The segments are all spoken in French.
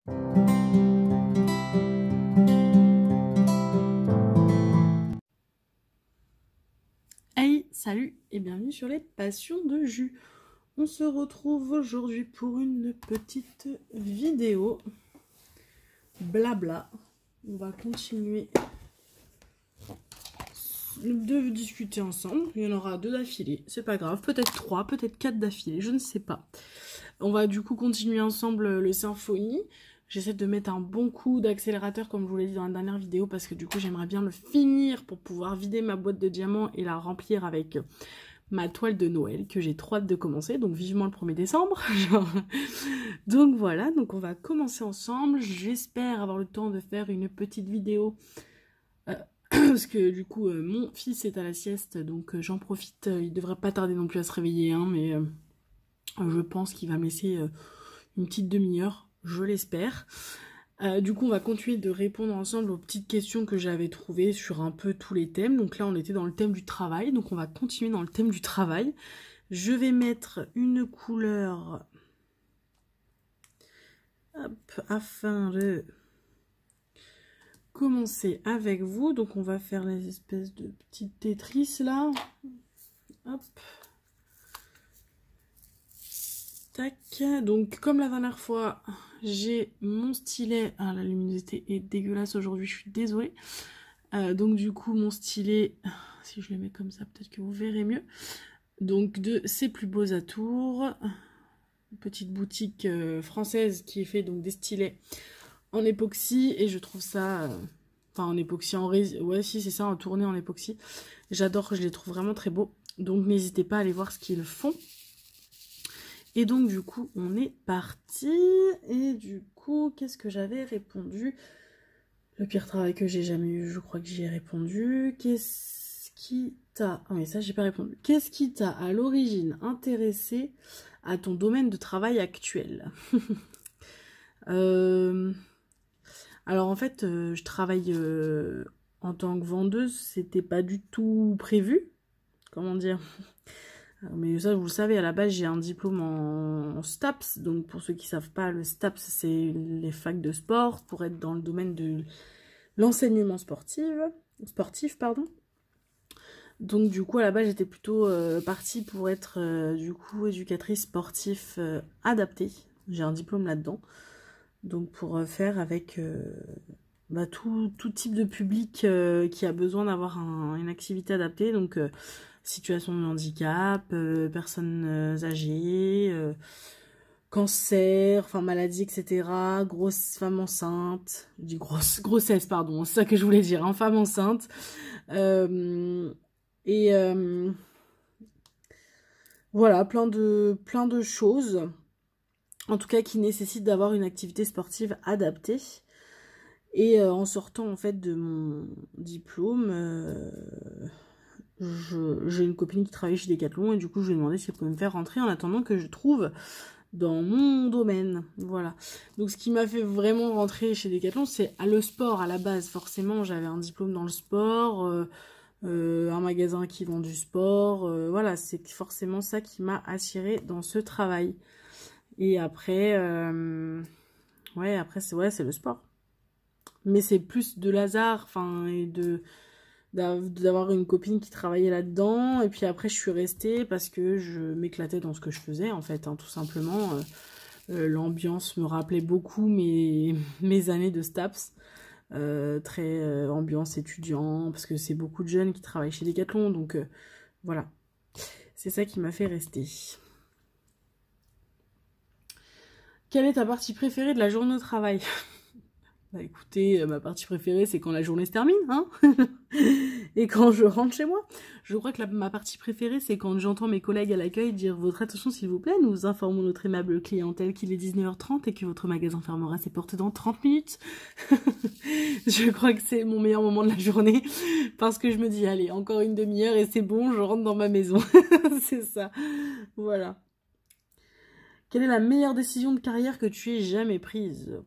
Hey, salut et bienvenue sur les passions de jus. On se retrouve aujourd'hui pour une petite vidéo blabla. On va continuer de discuter ensemble. Il y en aura 2 d'affilée, c'est pas grave. Peut-être 3, peut-être 4 d'affilée, je ne sais pas. On va du coup continuer ensemble le Symphonie. J'essaie de mettre un bon coup d'accélérateur comme je vous l'ai dit dans la dernière vidéo parce que du coup j'aimerais bien le finir pour pouvoir vider ma boîte de diamants et la remplir avec ma toile de Noël que j'ai trop hâte de commencer, donc vivement le 1er décembre. Donc voilà, donc on va commencer ensemble. J'espère avoir le temps de faire une petite vidéo parce que du coup mon fils est à la sieste, donc j'en profite. Il devrait pas tarder non plus à se réveiller, hein, mais je pense qu'il va me laisser une petite demi-heure, je l'espère. Du coup, on va continuer de répondre ensemble aux petites questions que j'avais trouvées sur un peu tous les thèmes. Donc là, on était dans le thème du travail, donc on va continuer dans le thème du travail. Je vais mettre une couleur afin de commencer avec vous. Donc on va faire les espèces de petites Tetris là. Hop. Tac. Donc comme la dernière fois, j'ai mon stylet. Ah, la luminosité est dégueulasse aujourd'hui, je suis désolée. Donc du coup mon stylet, si je le mets comme ça peut-être que vous verrez mieux. Donc de ses plus beaux atours, une petite boutique française qui est fait donc des stylets en époxy et je trouve ça, enfin en époxy en résine, ouais si c'est ça, en tourné en époxy. J'adore, je les trouve vraiment très beaux. Donc n'hésitez pas à aller voir ce qu'ils font. Et donc du coup on est parti. Et du coup qu'est-ce que j'avais répondu? Le pire travail que j'ai jamais eu, je crois que j'y ai répondu. Qu'est-ce qui t'a... Ah oui, ça j'ai pas répondu. Qu'est-ce qui t'a à l'origine intéressé à ton domaine de travail actuel? Alors en fait, je travaille en tant que vendeuse, c'était pas du tout prévu. Comment dire? Mais ça, vous le savez, à la base, j'ai un diplôme en STAPS. Donc pour ceux qui savent pas, le STAPS, c'est les facs de sport pour être dans le domaine de l'enseignement sportif, pardon. Donc du coup à la base j'étais plutôt partie pour être du coup éducatrice sportive adaptée. J'ai un diplôme là-dedans. Donc pour faire avec tout type de public qui a besoin d'avoir une activité adaptée. Donc situation de handicap, personnes âgées, cancer, enfin maladie, etc. Grosse femme enceinte, je dis grossesse, pardon, c'est ça que je voulais dire, hein, femme enceinte. Et voilà, plein de choses, en tout cas qui nécessitent d'avoir une activité sportive adaptée. Et en sortant en fait de mon diplôme, j'ai une copine qui travaille chez Decathlon et du coup je lui ai demandé si elle pouvait me faire rentrer en attendant que je trouve dans mon domaine. Voilà. Donc ce qui m'a fait vraiment rentrer chez Decathlon, c'est le sport à la base. Forcément, j'avais un diplôme dans le sport, un magasin qui vend du sport. Voilà, c'est forcément ça qui m'a attirée dans ce travail. Et après, ouais, après c'est le sport. Mais c'est plus de hasard, enfin, et d'avoir une copine qui travaillait là-dedans. Et puis après, je suis restée parce que je m'éclatais dans ce que je faisais, en fait, hein, tout simplement. L'ambiance me rappelait beaucoup mes années de STAPS. Très ambiance étudiant, parce que c'est beaucoup de jeunes qui travaillent chez Decathlon, donc voilà. C'est ça qui m'a fait rester. Quelle est ta partie préférée de la journée au travail? Bah écoutez, ma partie préférée, c'est quand la journée se termine, hein. Et quand je rentre chez moi. Je crois que ma partie préférée, c'est quand j'entends mes collègues à l'accueil dire « Votre attention, s'il vous plaît, nous informons notre aimable clientèle qu'il est 19h30 et que votre magasin fermera ses portes dans 30 minutes. » Je crois que c'est mon meilleur moment de la journée, parce que je me dis « Allez, encore une demi-heure et c'est bon, je rentre dans ma maison. » C'est ça, voilà. Quelle est la meilleure décision de carrière que tu aies jamais prise?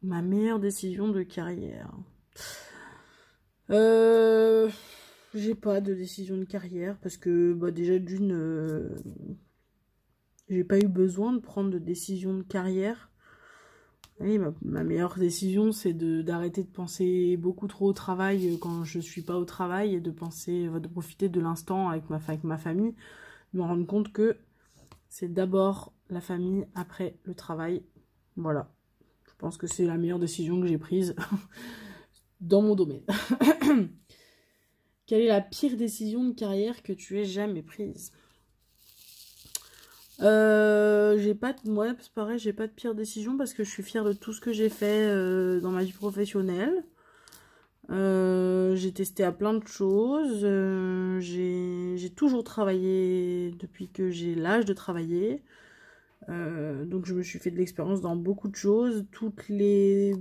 Ma meilleure décision de carrière. J'ai pas de décision de carrière parce que bah, déjà d'une, j'ai pas eu besoin de prendre de décision de carrière. Oui, ma meilleure décision, c'est d'arrêter de penser beaucoup trop au travail quand je suis pas au travail et de profiter de l'instant avec ma famille. De me rendre compte que c'est d'abord la famille, après le travail. Voilà. Je pense que c'est la meilleure décision que j'ai prise dans mon domaine. Quelle est la pire décision de carrière que tu aies jamais prise? J'ai pas de... Ouais, c'est pareil, j'ai pas de pire décision parce que je suis fière de tout ce que j'ai fait dans ma vie professionnelle. J'ai testé à plein de choses. J'ai toujours travaillé depuis que j'ai l'âge de travailler. Donc je me suis fait de l'expérience dans beaucoup de choses. Les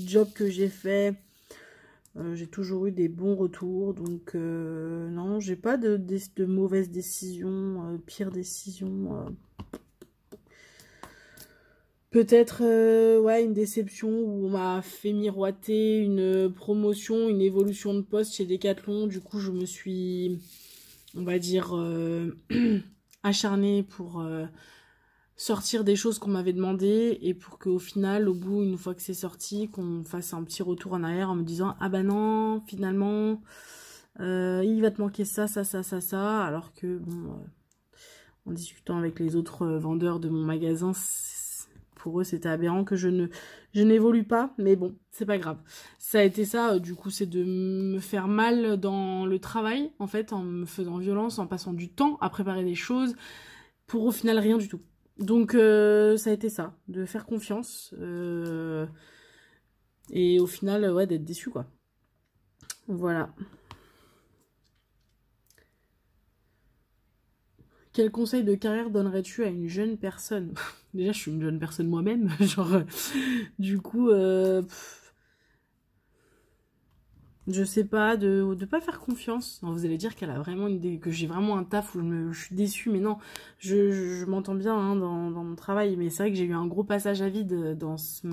jobs que j'ai faits, j'ai toujours eu des bons retours. Donc non, j'ai pas de mauvaises décisions, pires décisions. Peut-être ouais, une déception où on m'a fait miroiter une promotion, une évolution de poste chez Decathlon. Du coup, je me suis, on va dire, acharnée pour sortir des choses qu'on m'avait demandé et pour qu'au final, au bout, une fois que c'est sorti, qu'on fasse un petit retour en arrière en me disant ah bah non, finalement, il va te manquer ça, ça, ça, ça, ça. Alors que bon, en discutant avec les autres vendeurs de mon magasin, pour eux, c'était aberrant que je n'évolue pas, mais bon, c'est pas grave. Ça a été ça, du coup, c'est de me faire mal dans le travail, en fait, en me faisant violence, en passant du temps à préparer des choses, pour au final rien du tout. Donc, ça a été ça, de faire confiance, et au final, ouais, d'être déçu, quoi. Voilà. Quel conseil de carrière donnerais-tu à une jeune personne? Déjà, je suis une jeune personne moi-même, genre, du coup, je sais pas, de pas faire confiance. Non, vous allez dire qu'elle a vraiment que j'ai vraiment un taf où je suis déçue, mais non, je m'entends bien hein, dans mon travail, mais c'est vrai que j'ai eu un gros passage à vide dans ce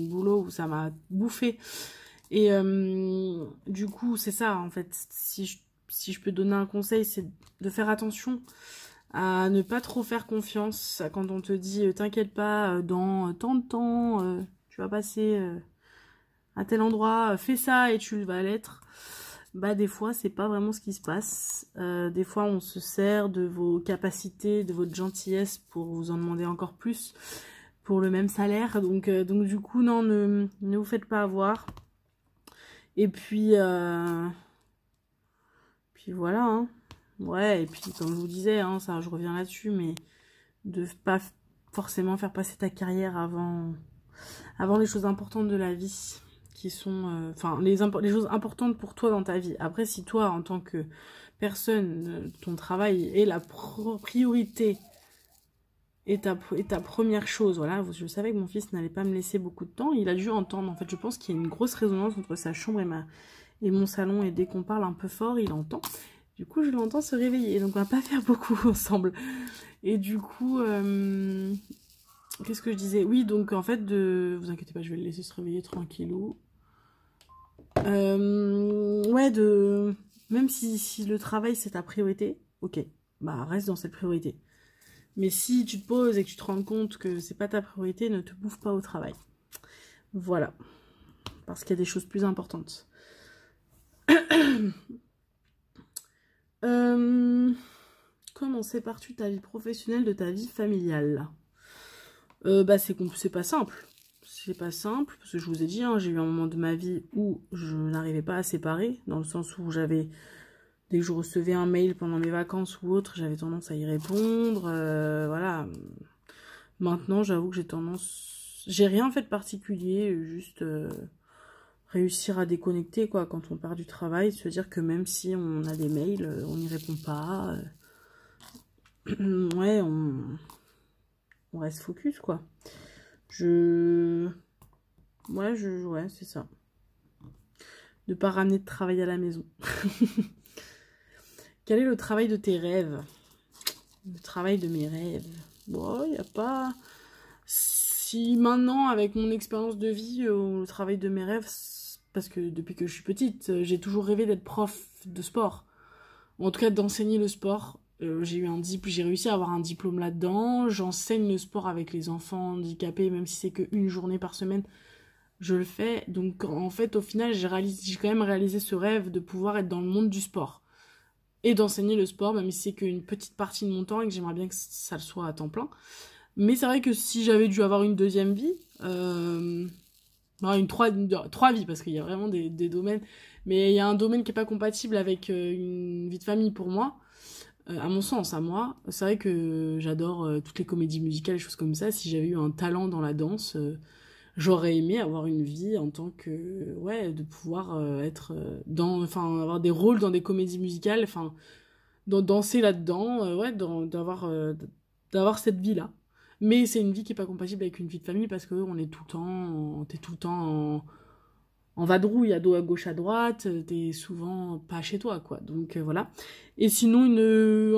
boulot où ça m'a bouffé. Et du coup, c'est ça, en fait, si je peux donner un conseil, c'est de faire attention à ne pas trop faire confiance quand on te dit t'inquiète pas, dans tant de temps, tu vas passer à tel endroit, fais ça et tu vas l'être. Bah des fois c'est pas vraiment ce qui se passe. Des fois on se sert de vos capacités, de votre gentillesse pour vous en demander encore plus pour le même salaire. Donc du coup non, ne vous faites pas avoir. Et puis voilà hein. Ouais, et puis comme je vous disais, hein, ça je reviens là-dessus, mais de pas forcément faire passer ta carrière avant les choses importantes de la vie, qui sont, enfin, les choses importantes pour toi dans ta vie. Après, si toi, en tant que personne, ton travail est la priorité, est ta première chose, voilà, je savais que mon fils n'allait pas me laisser beaucoup de temps, il a dû entendre, en fait, je pense qu'il y a une grosse résonance entre sa chambre et mon salon, et dès qu'on parle un peu fort, il entend. Du coup, je l'entends se réveiller, donc on va pas faire beaucoup ensemble. Et du coup, qu'est-ce que je disais? Oui, donc en fait, vous inquiétez pas, je vais le laisser se réveiller tranquillou. Ouais, même si le travail c'est ta priorité, ok, bah reste dans cette priorité. Mais si tu te poses et que tu te rends compte que c'est pas ta priorité, ne te bouffe pas au travail. Voilà. Parce qu'il y a des choses plus importantes. Comment sépares-tu ta vie professionnelle de ta vie familiale? Bah c'est pas simple. C'est pas simple, parce que je vous ai dit, hein, j'ai eu un moment de ma vie où je n'arrivais pas à séparer, dans le sens où dès que je recevais un mail pendant mes vacances ou autre, j'avais tendance à y répondre, voilà. Maintenant, j'avoue que j'ai rien fait de particulier, juste réussir à déconnecter, quoi, quand on part du travail, se dire que même si on a des mails, on n'y répond pas, ouais, on reste focus, quoi. Ouais, c'est ça. De pas ramener de travail à la maison. Quel est le travail de tes rêves? Le travail de mes rêves. Bon, il n'y a pas... Si maintenant, avec mon expérience de vie, le travail de mes rêves, parce que depuis que je suis petite, j'ai toujours rêvé d'être prof de sport. Ou en tout cas, d'enseigner le sport. J'ai réussi à avoir un diplôme là-dedans. J'enseigne le sport avec les enfants handicapés, même si c'est qu'une journée par semaine, je le fais. Donc en fait, au final, j'ai quand même réalisé ce rêve de pouvoir être dans le monde du sport et d'enseigner le sport, même si c'est qu'une petite partie de mon temps et que j'aimerais bien que ça le soit à temps plein. Mais c'est vrai que si j'avais dû avoir une deuxième vie, non, trois vies, parce qu'il y a vraiment des domaines, mais il y a un domaine qui est pas compatible avec une vie de famille pour moi, à mon sens, à moi. C'est vrai que j'adore toutes les comédies musicales et choses comme ça. Si j'avais eu un talent dans la danse, j'aurais aimé avoir une vie en tant que, ouais, de pouvoir être enfin, avoir des rôles dans des comédies musicales, enfin, danser là-dedans, ouais, d'avoir cette vie-là. Mais c'est une vie qui est pas compatible avec une vie de famille parce que on est tout le temps, t'es tout le temps en vadrouille à gauche à droite, t'es souvent pas chez toi, quoi. Donc voilà. Et sinon,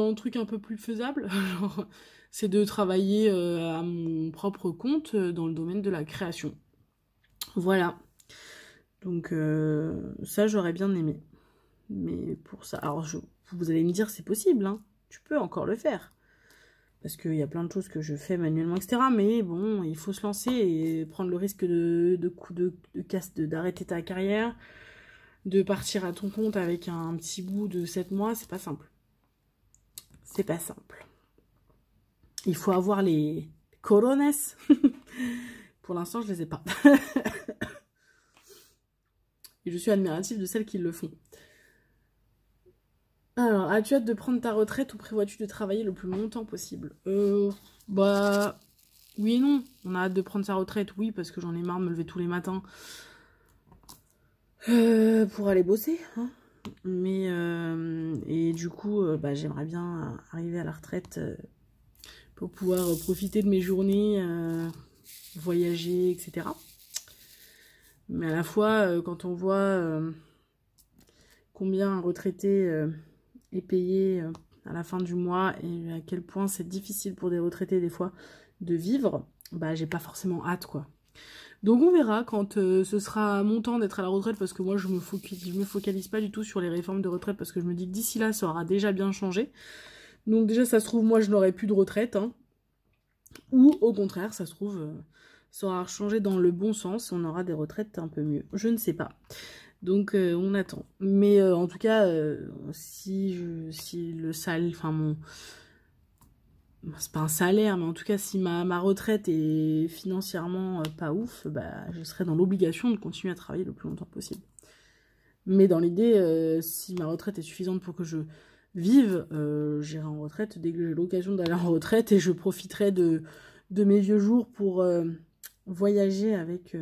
un truc un peu plus faisable, genre, c'est de travailler à mon propre compte dans le domaine de la création. Voilà. Donc ça, j'aurais bien aimé. Mais pour ça, alors vous allez me dire, c'est possible, hein. Tu peux encore le faire. Parce qu'il y a plein de choses que je fais manuellement, etc. Mais bon, il faut se lancer et prendre le risque d'arrêter ta carrière, de partir à ton compte avec un petit bout de 7 mois, c'est pas simple. C'est pas simple. Il faut avoir les corones. Pour l'instant, je les ai pas. Et je suis admirative de celles qui le font. Alors, as-tu hâte de prendre ta retraite ou prévois-tu de travailler le plus longtemps possible? Bah, oui et non. On a hâte de prendre sa retraite, oui, parce que j'en ai marre de me lever tous les matins pour aller bosser, hein. Mais, et du coup, bah, j'aimerais bien arriver à la retraite pour pouvoir profiter de mes journées, voyager, etc. Mais à la fois, quand on voit combien un retraité est payé à la fin du mois et à quel point c'est difficile pour des retraités des fois de vivre, bah j'ai pas forcément hâte, quoi. Donc on verra quand ce sera mon temps d'être à la retraite, parce que moi je me focalise pas du tout sur les réformes de retraite, parce que je me dis que d'ici là ça aura déjà bien changé. Donc déjà ça se trouve moi je n'aurai plus de retraite, hein. Ou au contraire ça se trouve ça aura changé dans le bon sens, on aura des retraites un peu mieux, je ne sais pas. Donc on attend. Mais en tout cas, si le salaire, enfin c'est pas un salaire, mais en tout cas si ma retraite est financièrement pas ouf, bah je serai dans l'obligation de continuer à travailler le plus longtemps possible. Mais dans l'idée, si ma retraite est suffisante pour que je vive, j'irai en retraite dès que j'ai l'occasion d'aller en retraite, et je profiterai de mes vieux jours pour voyager avec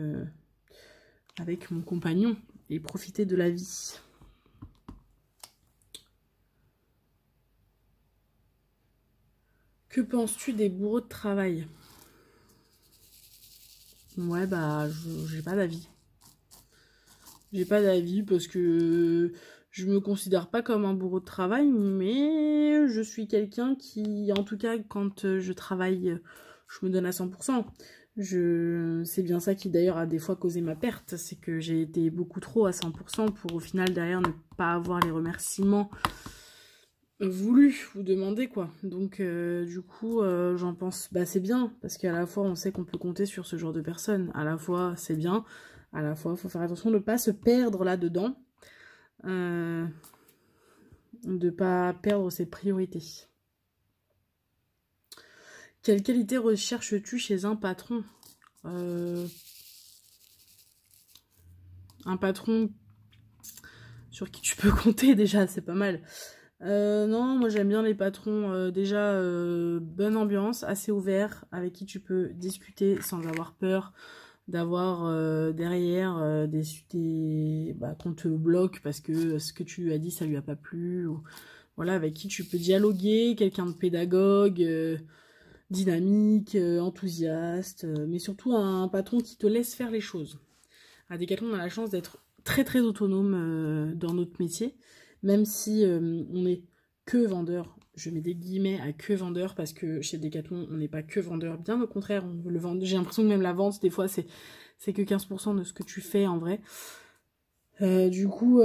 mon compagnon et profiter de la vie. Que penses-tu des bourreaux de travail? Ouais, bah, j'ai pas d'avis. J'ai pas d'avis parce que je me considère pas comme un bourreau de travail, mais je suis quelqu'un qui, en tout cas, quand je travaille, je me donne à 100%. C'est bien ça qui d'ailleurs a des fois causé ma perte, c'est que j'ai été beaucoup trop à 100% pour au final derrière ne pas avoir les remerciements voulus ou demandés, quoi. Donc du coup j'en pense, bah c'est bien, parce qu'à la fois on sait qu'on peut compter sur ce genre de personnes, à la fois c'est bien, à la fois il faut faire attention de ne pas se perdre là-dedans, de ne pas perdre ses priorités. Quelle qualité recherches-tu chez un patron? Un patron sur qui tu peux compter, déjà, c'est pas mal. Non, moi j'aime bien les patrons, déjà, bonne ambiance, assez ouvert, avec qui tu peux discuter sans avoir peur d'avoir derrière qu'on te bloque parce que ce que tu lui as dit ça lui a pas plu, ou voilà, avec qui tu peux dialoguer, quelqu'un de pédagogue, dynamique, enthousiaste, mais surtout un patron qui te laisse faire les choses. À Decathlon, on a la chance d'être très très autonome dans notre métier, même si on est que vendeur. Je mets des guillemets à que vendeur, parce que chez Decathlon, on n'est pas que vendeur, bien au contraire, on veut le vendre. J'ai l'impression que même la vente, des fois, c'est que 15% de ce que tu fais en vrai. Du coup,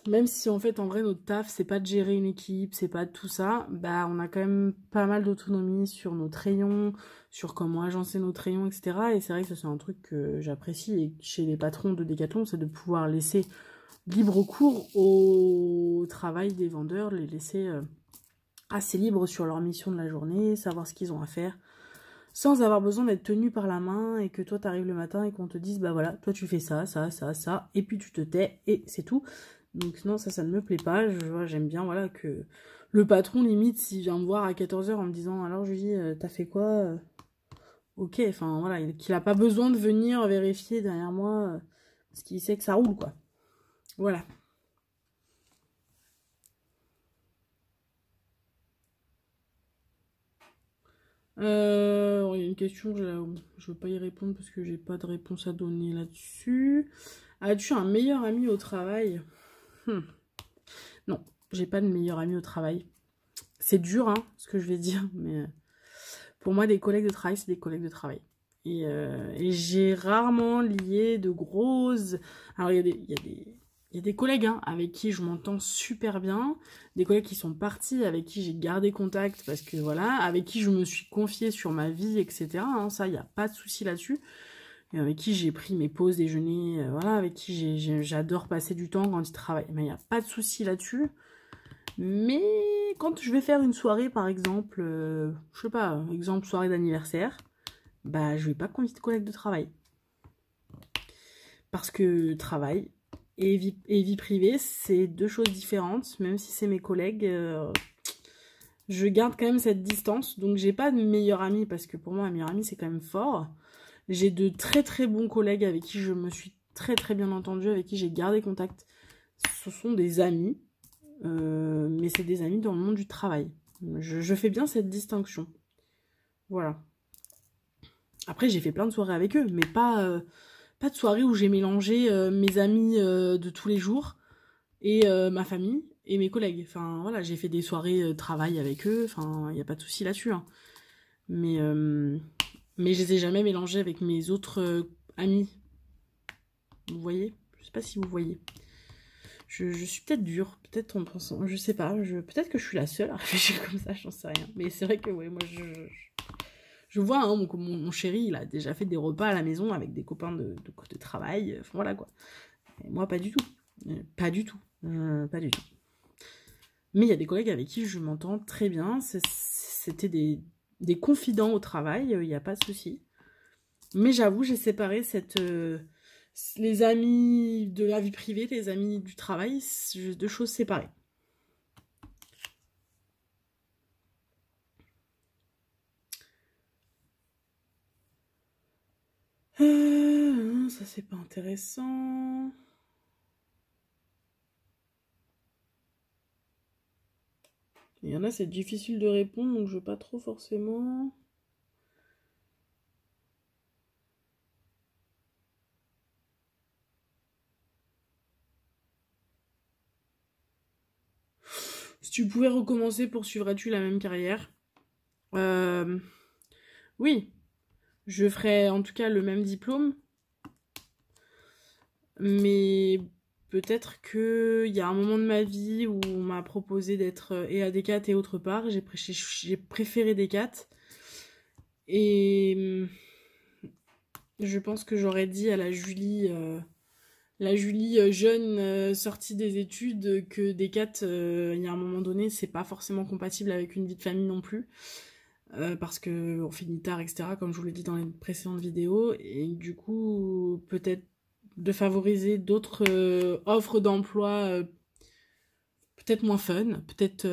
Même si en fait en vrai notre taf c'est pas de gérer une équipe, c'est pas de tout ça, bah on a quand même pas mal d'autonomie sur notre rayon, sur comment agencer notre rayon, etc. Et c'est vrai que ça c'est un truc que j'apprécie et chez les patrons de Decathlon, c'est de pouvoir laisser libre cours au travail des vendeurs, les laisser assez libres sur leur mission de la journée, savoir ce qu'ils ont à faire, sans avoir besoin d'être tenu par la main et que toi t'arrives le matin et qu'on te dise bah voilà, toi tu fais ça, ça, ça, ça, et puis tu te tais et c'est tout. Donc non, ça ne me plaît pas. J'aime bien voilà que le patron limite s'il vient me voir à 14 h en me disant alors Julie, t'as fait quoi? Ok, enfin voilà, qu'il a pas besoin de venir vérifier derrière moi parce qu'il sait que ça roule quoi. Voilà. Il y a une question, je ne veux pas y répondre parce que j'ai pas de réponse à donner là-dessus. As-tu un meilleur ami au travail? Non, j'ai pas de meilleur ami au travail. C'est dur, hein, ce que je vais dire, mais pour moi, des collègues de travail, c'est des collègues de travail. Et j'ai rarement lié de grosses... Alors, il y a des collègues hein, avec qui je m'entends super bien, des collègues qui sont partis, avec qui j'ai gardé contact, parce que voilà, avec qui je me suis confiée sur ma vie, etc. Hein, ça, il n'y a pas de souci là-dessus. Et avec qui j'ai pris mes pauses déjeuner, voilà, avec qui j'adore passer du temps quand ils travaillent. Mais il n'y a pas de souci là-dessus. Mais quand je vais faire une soirée, par exemple, je sais pas, exemple soirée d'anniversaire, bah je vais pas convier de collègues de travail. Parce que travail et vie privée, c'est deux choses différentes, même si c'est mes collègues, je garde quand même cette distance. Donc j'ai pas de meilleur ami, parce que pour moi, un meilleur ami, c'est quand même fort. J'ai de très très bons collègues avec qui je me suis très très bien entendue, avec qui j'ai gardé contact. Ce sont des amis, mais c'est des amis dans le monde du travail. Je fais bien cette distinction. Voilà. Après, j'ai fait plein de soirées avec eux, mais pas de soirée où j'ai mélangé mes amis de tous les jours et ma famille et mes collègues. Enfin, voilà, j'ai fait des soirées travail avec eux, enfin, il n'y a pas de souci là-dessus. Hein. Mais je les ai jamais mélangés avec mes autres amis. Vous voyez? Je sais pas si vous voyez. Je suis peut-être dure, peut-être en pensant, je sais pas, peut-être que je suis la seule à réfléchir comme ça, j'en sais rien. Mais c'est vrai que, ouais, moi, je vois, hein, mon chéri, il a déjà fait des repas à la maison avec des copains de travail, enfin voilà quoi. Et moi, pas du tout. Pas du tout. Pas du tout. Mais il y a des collègues avec qui je m'entends très bien, c'était des confidents au travail, il n'y a pas de souci. Mais j'avoue, j'ai séparé les amis de la vie privée, les amis du travail, c'est deux choses séparées. Ça c'est pas intéressant. Il y en a, c'est difficile de répondre, donc je veux pas trop forcément. Si tu pouvais recommencer, poursuivrais-tu la même carrière? Oui, je ferais en tout cas le même diplôme, mais peut-être qu'il y a un moment de ma vie où on m'a proposé d'être et à Decat et autre part, j'ai préféré Decat, et je pense que j'aurais dit à la Julie jeune sortie des études que Decat, il y a un moment donné, c'est pas forcément compatible avec une vie de famille non plus. Parce qu'on finit tard, etc., comme je vous l'ai dit dans les précédentes vidéos, et du coup, peut-être de favoriser d'autres offres d'emploi peut-être moins fun, peut-être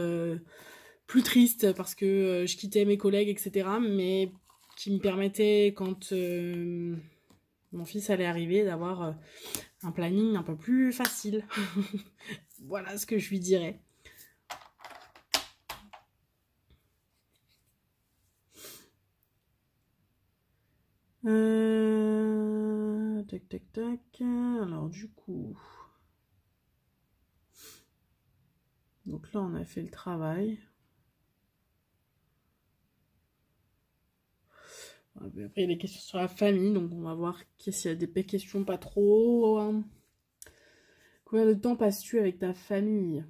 plus triste parce que je quittais mes collègues, etc., mais qui me permettaient, quand mon fils allait arriver, d'avoir un planning un peu plus facile. Voilà ce que je lui dirais. Tac, tac, tac. Alors, du coup... Donc là, on a fait le travail. Après, il y a des questions sur la famille, donc on va voir s'il y a des questions pas trop Combien de temps passes-tu avec ta famille?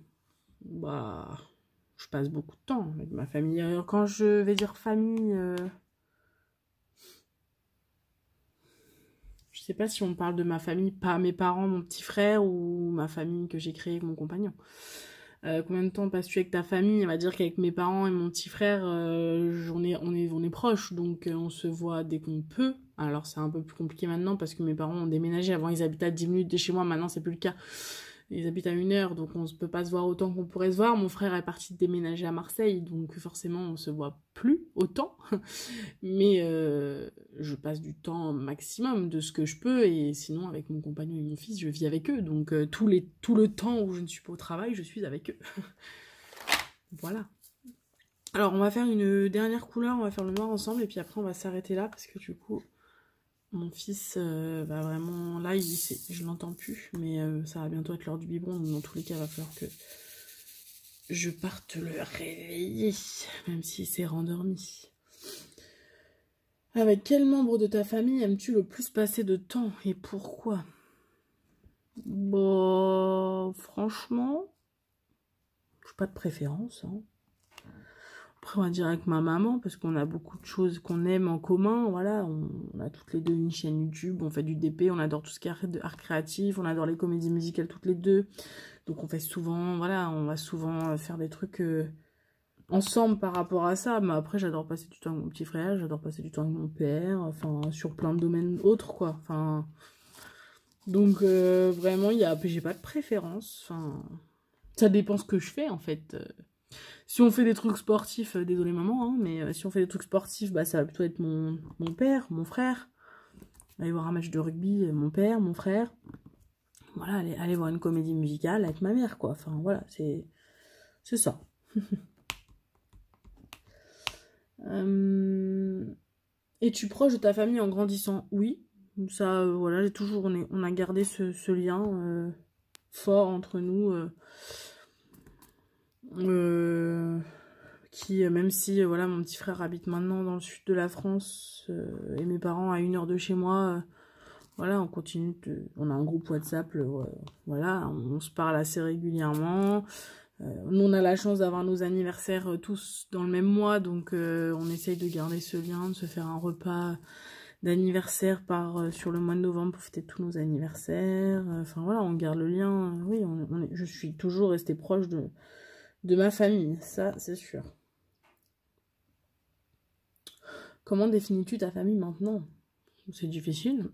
Bah, je passe beaucoup de temps avec ma famille. Quand je vais dire famille, je sais pas si on parle de ma famille, pas mes parents, mon petit frère ou ma famille que j'ai créée avec mon compagnon. Combien de temps passes-tu avec ta famille? On va dire qu'avec mes parents et mon petit frère, on est proches, donc on se voit dès qu'on peut. Alors c'est un peu plus compliqué maintenant parce que mes parents ont déménagé. Avant ils habitaient à 10 minutes de chez moi, maintenant c'est plus le cas. Ils habitent à 1 heure, donc on ne peut pas se voir autant qu'on pourrait se voir. Mon frère est parti déménager à Marseille, donc forcément on se voit plus autant. Mais je passe du temps maximum de ce que je peux, et sinon avec mon compagnon et mon fils, je vis avec eux. Donc tout le temps où je ne suis pas au travail, je suis avec eux. Voilà. Alors on va faire une dernière couleur, on va faire le noir ensemble, et puis après on va s'arrêter là, parce que du coup... Mon fils va vraiment... Là, je l'entends plus, mais ça va bientôt être l'heure du biberon. Donc dans tous les cas, il va falloir que je parte le réveiller, même s'il s'est rendormi. Avec quel membre de ta famille aimes-tu le plus passer de temps et pourquoi? Bon, franchement, je n'ai pas de préférence, hein. Après, on va dire avec ma maman, parce qu'on a beaucoup de choses qu'on aime en commun. Voilà, on a toutes les deux une chaîne YouTube, on fait du DP, on adore tout ce qui est art créatif, on adore les comédies musicales toutes les deux. Donc on fait souvent, voilà, on va souvent faire des trucs ensemble par rapport à ça. Mais après, j'adore passer du temps avec mon petit frère, j'adore passer du temps avec mon père, enfin, sur plein de domaines autres, quoi. Enfin, donc vraiment, j'ai pas de préférence. Enfin, ça dépend ce que je fais, en fait. Si on fait des trucs sportifs, désolé maman, hein, mais si on fait des trucs sportifs, bah ça va plutôt être mon père, mon frère. Aller voir un match de rugby, mon père, mon frère. Voilà, aller voir une comédie musicale avec ma mère, quoi. Enfin, voilà, c'est ça. Es-tu proche de ta famille en grandissant? Oui. Ça, voilà, on a gardé ce lien fort entre nous. Qui, même si voilà, mon petit frère habite maintenant dans le sud de la France et mes parents à 1 heure de chez moi, voilà, on continue on a un groupe WhatsApp, voilà, on se parle assez régulièrement. Nous, on a la chance d'avoir nos anniversaires tous dans le même mois, donc on essaye de garder ce lien, de se faire un repas d'anniversaire sur le mois de novembre pour fêter tous nos anniversaires. Enfin voilà, on garde le lien. Oui, je suis toujours restée proche de ma famille, ça c'est sûr. Comment définis-tu ta famille maintenant? C'est difficile.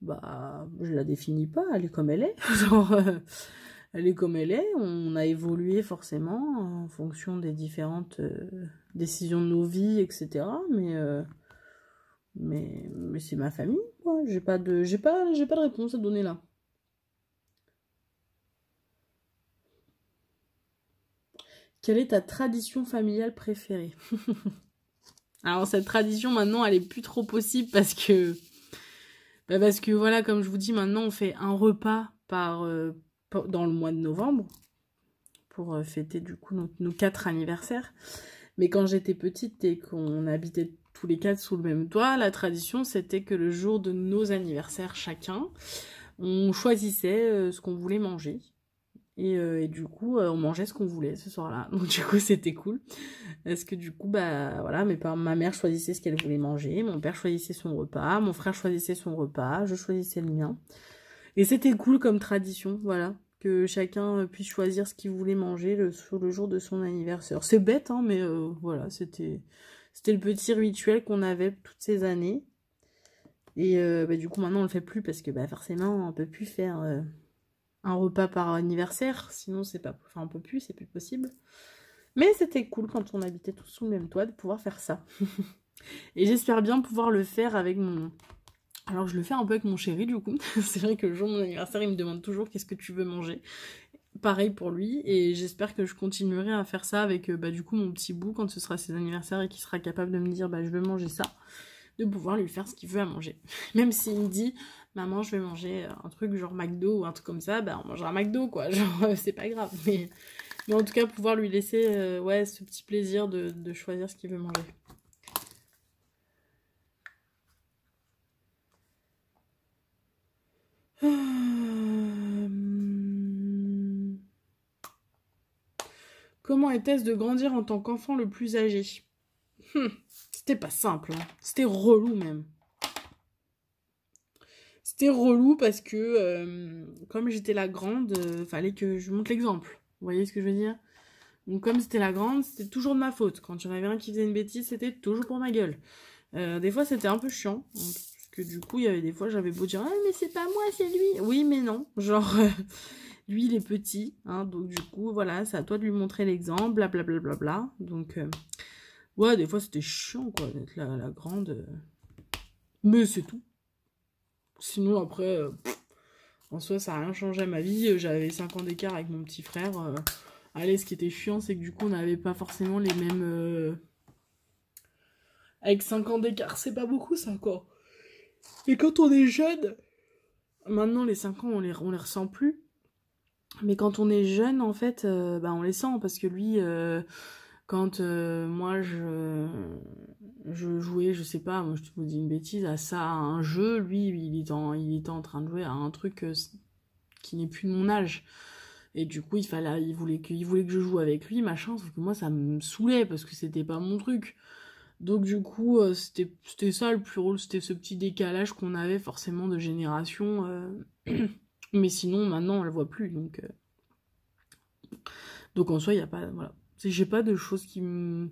Bah, je la définis pas, elle est comme elle est. Genre, elle est comme elle est. On a évolué forcément en fonction des différentes décisions de nos vies, etc. Mais c'est ma famille, quoi. J'ai pas de réponse à donner là. Quelle est ta tradition familiale préférée? Alors cette tradition maintenant elle est plus trop possible parce que voilà, comme je vous dis, maintenant on fait un repas dans le mois de novembre pour fêter du coup nos 4 anniversaires. Mais quand j'étais petite et qu'on habitait tous les 4 sous le même toit, la tradition c'était que le jour de nos anniversaires chacun, on choisissait ce qu'on voulait manger. Et du coup, on mangeait ce qu'on voulait ce soir-là. Donc du coup, c'était cool. Parce que du coup, bah voilà, ma mère choisissait ce qu'elle voulait manger, mon père choisissait son repas, mon frère choisissait son repas, je choisissais le mien. Et c'était cool comme tradition, voilà, que chacun puisse choisir ce qu'il voulait manger sur le jour de son anniversaire. C'est bête, hein, mais voilà, c'était le petit rituel qu'on avait toutes ces années. Et bah, du coup, maintenant, on le fait plus parce que bah, forcément, on peut plus faire... un repas par anniversaire, sinon c'est pas... Enfin, on peut plus, c'est plus possible. Mais c'était cool quand on habitait tous sous le même toit de pouvoir faire ça. Et j'espère bien pouvoir le faire avec mon... Alors je le fais un peu avec mon chéri du coup. C'est vrai que le jour de mon anniversaire, il me demande toujours qu'est-ce que tu veux manger. Pareil pour lui, et j'espère que je continuerai à faire ça avec bah, du coup mon petit bout quand ce sera ses anniversaires et qu'il sera capable de me dire bah je veux manger ça. De pouvoir lui faire ce qu'il veut à manger. Même s'il me dit, maman, je vais manger un truc genre McDo ou un truc comme ça, bah on mangera un McDo, quoi. Genre, c'est pas grave. Mais en tout cas, pouvoir lui laisser ouais, ce petit plaisir de choisir ce qu'il veut manger. Comment était-ce de grandir en tant qu'enfant le plus âgé? C'était pas simple, hein. C'était relou même. C'était relou parce que, comme j'étais la grande, fallait que je montre l'exemple. Vous voyez ce que je veux dire? Donc comme c'était la grande, c'était toujours de ma faute. Quand il y en avait un qui faisait une bêtise, c'était toujours pour ma gueule. Des fois, c'était un peu chiant. Parce que du coup, il y avait des fois, j'avais beau dire « Ah, mais c'est pas moi, c'est lui !» Oui, mais non. Genre, lui, il est petit. Hein, donc du coup, voilà, c'est à toi de lui montrer l'exemple, blablabla. Bla, bla, bla. Donc, ouais, des fois, c'était chiant, quoi, d'être la grande. Mais c'est tout. Sinon, après, en soi, ça n'a rien changé à ma vie. J'avais 5 ans d'écart avec mon petit frère. Allez, ce qui était chiant, c'est que du coup, on n'avait pas forcément les mêmes... Avec 5 ans d'écart, c'est pas beaucoup, ça, quoi. Et quand on est jeune... Maintenant, les 5 ans, on les ressent plus. Mais quand on est jeune, en fait, on les sent. Parce que lui, quand moi, je jouais, je sais pas, moi, je te vous dis une bêtise, à ça, à un jeu, lui, il était en train de jouer à un truc qui n'est plus de mon âge. Et du coup, il voulait que je joue avec lui, machin, sauf que moi, ça me saoulait, parce que c'était pas mon truc. Donc du coup, c'était ça le plus drôle, c'était ce petit décalage qu'on avait forcément de génération. Mais sinon, maintenant, on le voit plus, donc en soi, il n'y a pas... Voilà. J'ai pas de choses qui me...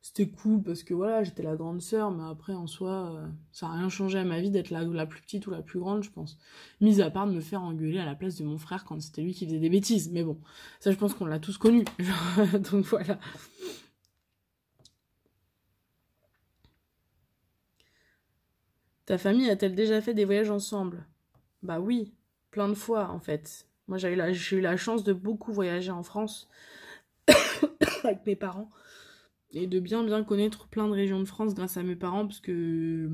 C'était cool, parce que voilà, j'étais la grande sœur, mais après, en soi, ça n'a rien changé à ma vie d'être la plus petite ou la plus grande, je pense. Mis à part de me faire engueuler à la place de mon frère quand c'était lui qui faisait des bêtises. Mais bon, ça, je pense qu'on l'a tous connu. Donc voilà. Ta famille a-t-elle déjà fait des voyages ensemble? Bah oui, plein de fois en fait. Moi j'ai eu la chance de beaucoup voyager en France avec mes parents et de bien connaître plein de régions de France grâce à mes parents parce que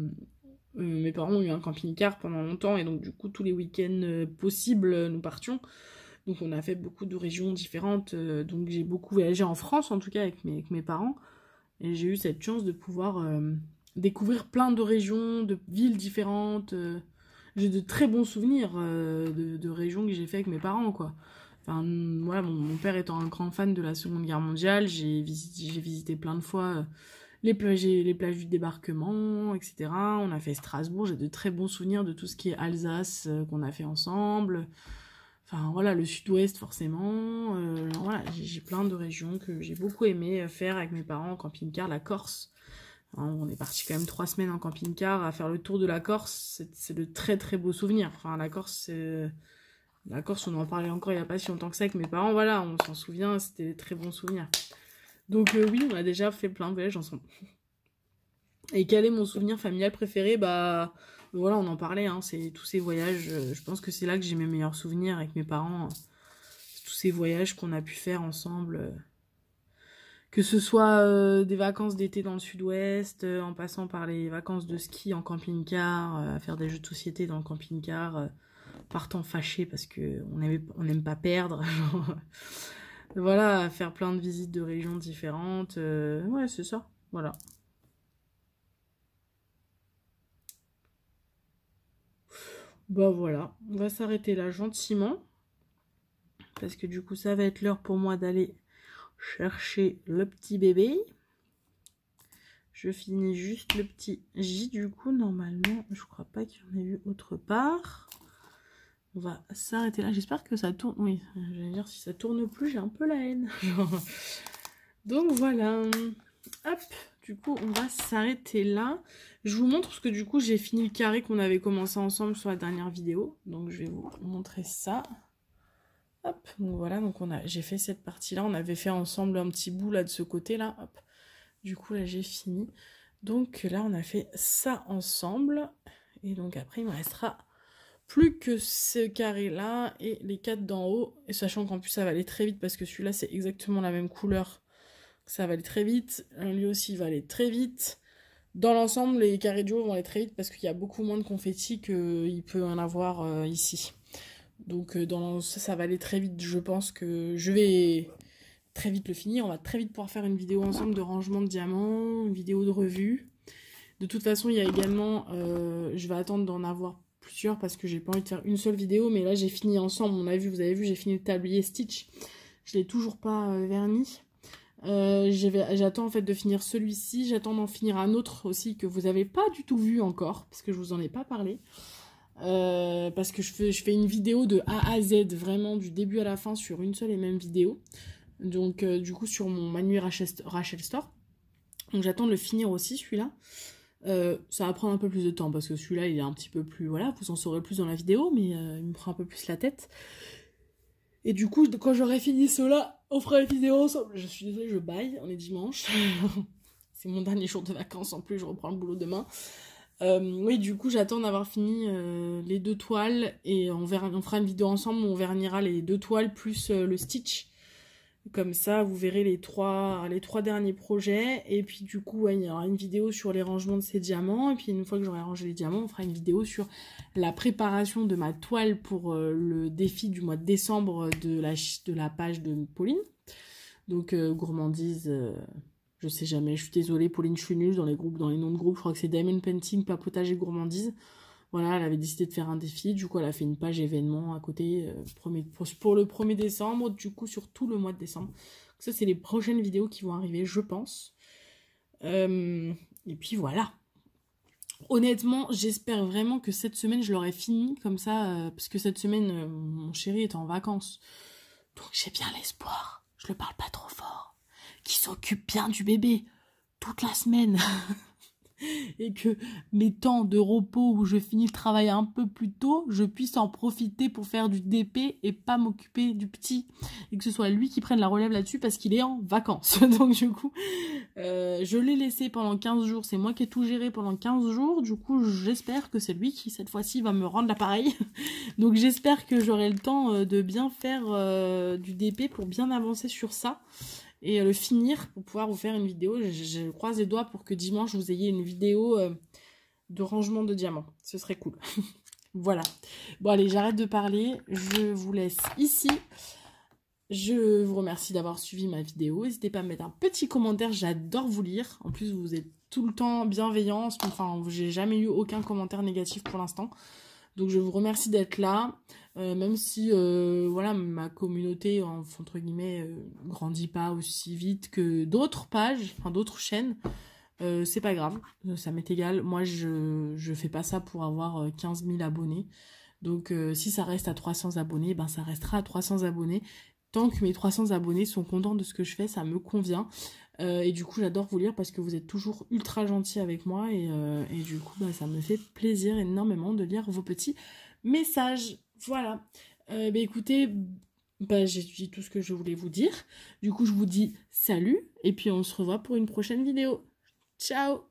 mes parents ont eu un camping-car pendant longtemps et donc du coup tous les week-ends possibles nous partions. Donc on a fait beaucoup de régions différentes, donc j'ai beaucoup voyagé en France en tout cas avec mes parents et j'ai eu cette chance de pouvoir découvrir plein de régions, de villes différentes. J'ai de très bons souvenirs de régions que j'ai fait avec mes parents, quoi. Enfin, voilà, mon père étant un grand fan de la Seconde Guerre mondiale, j'ai visité plein de fois les plages du débarquement, etc. On a fait Strasbourg, j'ai de très bons souvenirs de tout ce qui est Alsace qu'on a fait ensemble. Enfin, voilà, le sud-ouest, forcément. Voilà, j'ai plein de régions que j'ai beaucoup aimé faire avec mes parents en camping-car, la Corse. On est parti quand même 3 semaines en camping-car à faire le tour de la Corse. C'est de très très beaux souvenirs. Enfin, la Corse, on en parlait encore il n'y a pas si longtemps que ça avec mes parents. Voilà, on s'en souvient, c'était des très bons souvenirs. Donc oui, on a déjà fait plein de voyages ensemble. Et quel est mon souvenir familial préféré? Bah voilà, on en parlait, hein, c'est tous ces voyages. Je pense que c'est là que j'ai mes meilleurs souvenirs avec mes parents. Tous ces voyages qu'on a pu faire ensemble. Que ce soit des vacances d'été dans le sud-ouest, en passant par les vacances de ski en camping-car, à faire des jeux de société dans le camping-car, partant fâchés parce qu'on n'aime pas perdre. Genre, voilà, faire plein de visites de régions différentes. Ouais, c'est ça, voilà. Bah voilà, on va s'arrêter là gentiment. Parce que du coup, ça va être l'heure pour moi d'aller chercher le petit bébé. Je finis juste le petit J du coup, normalement, je crois pas qu'il y en ait eu autre part. On va s'arrêter là, j'espère que ça tourne, oui, j'allais dire si ça tourne plus, j'ai un peu la haine. Donc voilà, hop, du coup on va s'arrêter là. Je vous montre parce que du coup j'ai fini le carré qu'on avait commencé ensemble sur la dernière vidéo. Donc je vais vous montrer ça. Hop, donc voilà, donc j'ai fait cette partie là, on avait fait ensemble un petit bout là de ce côté là, hop. Du coup, là, j'ai fini. Donc là, on a fait ça ensemble. Et donc après, il me restera plus que ce carré-là et les 4 d'en haut. Et sachant qu'en plus, ça va aller très vite parce que celui-là, c'est exactement la même couleur. Ça va aller très vite. Lui aussi, il va aller très vite. Dans l'ensemble, les carrés du haut vont aller très vite parce qu'il y a beaucoup moins de confettis qu'il peut en avoir ici. Donc ça va aller très vite. Je pense que je vais très vite le finir. On va très vite pouvoir faire une vidéo ensemble de rangement de diamants, une vidéo de revue. De toute façon, il y a également... je vais attendre d'en avoir plusieurs parce que j'ai pas envie de faire une seule vidéo. Mais là, j'ai fini ensemble. Vous avez vu, j'ai fini le tablier Stitch. Je l'ai toujours pas verni. J'attends en fait de finir celui-ci, j'attends d'en finir un autre aussi que vous n'avez pas du tout vu encore, parce que je vous en ai pas parlé. Parce que je fais une vidéo de A à Z, vraiment du début à la fin sur une seule et même vidéo. Donc du coup sur mon Manu Rachel Store. Donc j'attends de le finir aussi celui-là. Ça va prendre un peu plus de temps parce que celui-là il est un petit peu plus... Voilà, vous en saurez plus dans la vidéo, mais il me prend un peu plus la tête. Et du coup, quand j'aurai fini cela, on fera une vidéo ensemble. Je suis désolée, je baille, on est dimanche. C'est mon dernier jour de vacances en plus, je reprends le boulot demain. Oui, du coup, j'attends d'avoir fini les 2 toiles et on fera une vidéo ensemble où on vernira les 2 toiles plus le stitch. Comme ça, vous verrez les trois derniers projets. Et puis du coup, ouais, il y aura une vidéo sur les rangements de ces diamants. Et puis une fois que j'aurai rangé les diamants, on fera une vidéo sur la préparation de ma toile pour le défi du mois de décembre de la page de Pauline. Donc gourmandise, je sais jamais, je suis désolée Pauline, je suis nulle dans les groupes, dans les noms de groupes. Je crois que c'est Diamond Painting, Papotage et Gourmandise. Voilà, elle avait décidé de faire un défi, du coup elle a fait une page événement à côté pour le 1er décembre, du coup sur tout le mois de décembre. Donc ça c'est les prochaines vidéos qui vont arriver, je pense. Et puis voilà. Honnêtement, j'espère vraiment que cette semaine je l'aurai fini, comme ça, parce que cette semaine mon chéri est en vacances. Donc j'ai bien l'espoir, je le parle pas trop fort, qu'il s'occupe bien du bébé toute la semaine. Et que mes temps de repos où je finis le travail un peu plus tôt, je puisse en profiter pour faire du DP et pas m'occuper du petit. Et que ce soit lui qui prenne la relève là-dessus parce qu'il est en vacances. Donc du coup, je l'ai laissé pendant 15 jours. C'est moi qui ai tout géré pendant 15 jours. Du coup, j'espère que c'est lui qui, cette fois-ci, va me rendre l'appareil. Donc j'espère que j'aurai le temps de bien faire du DP pour bien avancer sur ça. Et le finir pour pouvoir vous faire une vidéo. Je croise les doigts pour que dimanche vous ayez une vidéo de rangement de diamants. Ce serait cool. Voilà. Bon allez, j'arrête de parler. Je vous laisse ici. Je vous remercie d'avoir suivi ma vidéo. N'hésitez pas à me mettre un petit commentaire. J'adore vous lire. En plus, vous êtes tout le temps bienveillants. Enfin, j'ai jamais eu aucun commentaire négatif pour l'instant. Donc je vous remercie d'être là, même si voilà, ma communauté entre guillemets grandit pas aussi vite que d'autres pages, enfin d'autres chaînes, c'est pas grave, ça m'est égal. Moi je fais pas ça pour avoir 15 000 abonnés. Donc si ça reste à 300 abonnés, ben ça restera à 300 abonnés. Tant que mes 300 abonnés sont contents de ce que je fais, ça me convient. Et du coup, j'adore vous lire parce que vous êtes toujours ultra gentils avec moi. Et du coup, bah, ça me fait plaisir énormément de lire vos petits messages. Voilà. Bah, écoutez, bah, j'ai dit tout ce que je voulais vous dire. Du coup, je vous dis salut. Et puis, on se revoit pour une prochaine vidéo. Ciao!